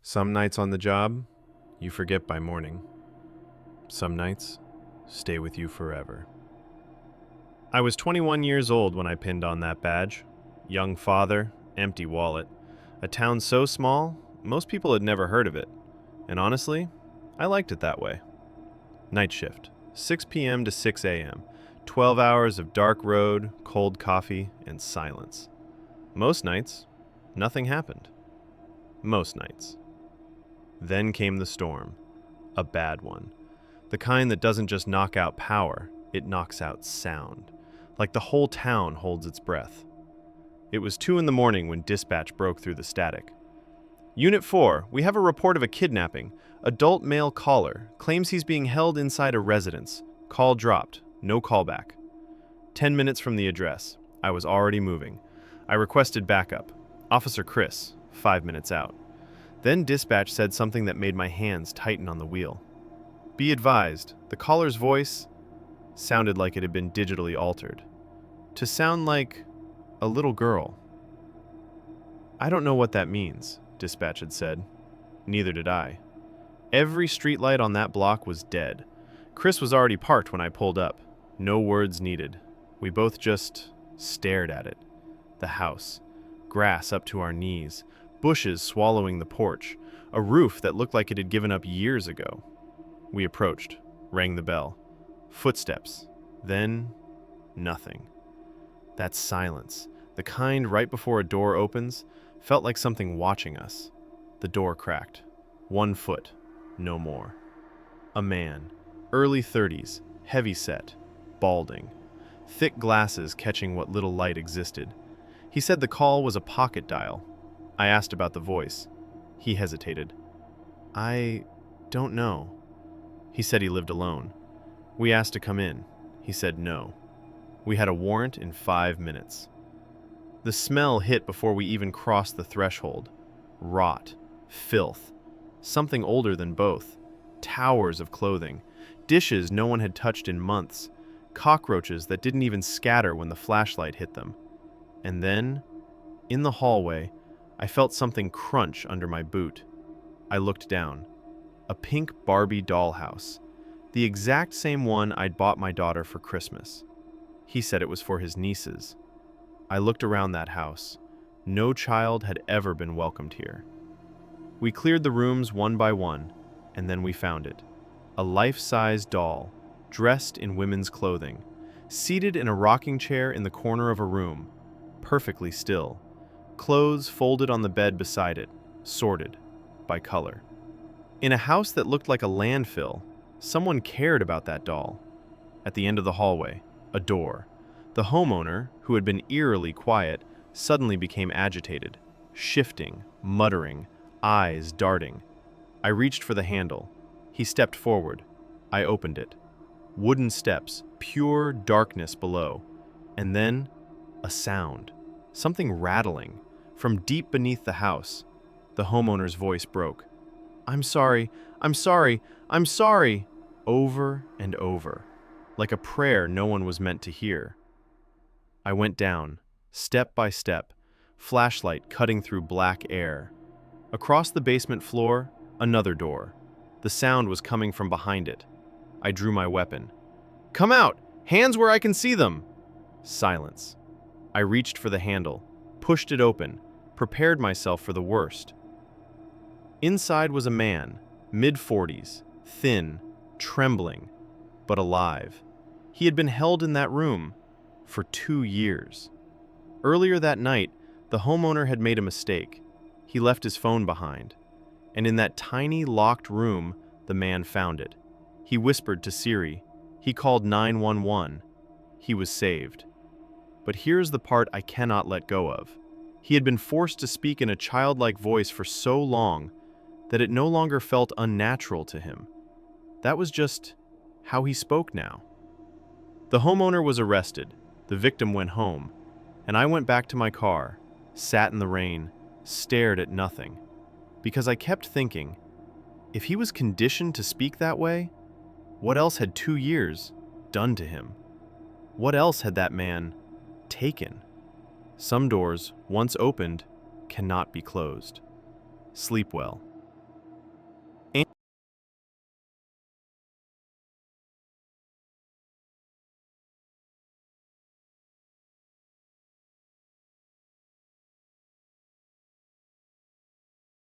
Some nights on the job, you forget by morning. Some nights stay with you forever. I was 21 years old when I pinned on that badge. Young father, empty wallet. A town so small, most people had never heard of it. And honestly, I liked it that way. Night shift, 6 p.m. to 6 a.m. 12 hours of dark road, cold coffee, and silence. Most nights, nothing happened. Most nights. Then came the storm. A bad one. The kind that doesn't just knock out power, it knocks out sound. Like the whole town holds its breath. It was 2 in the morning when dispatch broke through the static. Unit 4, we have a report of a kidnapping. Adult male caller claims he's being held inside a residence. Call dropped. No callback. 10 minutes from the address. I was already moving. I requested backup. Officer Chris, 5 minutes out. Then dispatch said something that made my hands tighten on the wheel. Be advised, the caller's voice sounded like it had been digitally altered. To sound like a little girl. I don't know what that means, dispatch had said. Neither did I. Every streetlight on that block was dead. Chris was already parked when I pulled up. No words needed. We both just stared at it. The house. Grass up to our knees. Bushes swallowing the porch. A roof that looked like it had given up years ago. We approached. Rang the bell. Footsteps. Then, nothing. That silence, the kind right before a door opens, felt like something watching us. The door cracked. 1 foot. No more. A man. Early 30s. Heavy-set. Balding. Thick glasses catching what little light existed. He said the call was a pocket dial. I asked about the voice. He hesitated. I don't know. He said he lived alone. We asked to come in. He said no. We had a warrant in 5 minutes. The smell hit before we even crossed the threshold. Rot. Filth. Something older than both. Towers of clothing. Dishes no one had touched in months. Cockroaches that didn't even scatter when the flashlight hit them. And then, in the hallway, I felt something crunch under my boot. I looked down. A pink Barbie dollhouse. The exact same one I'd bought my daughter for Christmas. He said it was for his nieces. I looked around that house. No child had ever been welcomed here. We cleared the rooms one by one, and then we found it. A life-size doll, dressed in women's clothing, seated in a rocking chair in the corner of a room, perfectly still. Clothes folded on the bed beside it, sorted by color. In a house that looked like a landfill, someone cared about that doll. At the end of the hallway, a door. The homeowner, who had been eerily quiet, suddenly became agitated, shifting, muttering, eyes darting. I reached for the handle. He stepped forward. I opened it. Wooden steps, pure darkness below. And then, a sound. Something rattling. From deep beneath the house, the homeowner's voice broke. I'm sorry, I'm sorry, I'm sorry, over and over, like a prayer no one was meant to hear. I went down, step by step, flashlight cutting through black air. Across the basement floor, another door. The sound was coming from behind it. I drew my weapon. Come out! Hands where I can see them! Silence. I reached for the handle, pushed it open, prepared myself for the worst. Inside was a man, mid-40s, thin, trembling, but alive. He had been held in that room for 2 years. Earlier that night, the homeowner had made a mistake. He left his phone behind, and in that tiny, locked room, the man found it. He whispered to Siri. He called 911. He was saved. But here's the part I cannot let go of. He had been forced to speak in a childlike voice for so long that it no longer felt unnatural to him. That was just how he spoke now. The homeowner was arrested, the victim went home, and I went back to my car, sat in the rain, stared at nothing, because I kept thinking, if he was conditioned to speak that way, what else had 2 years done to him? What else had that man taken? Some doors, once opened, cannot be closed. Sleep well.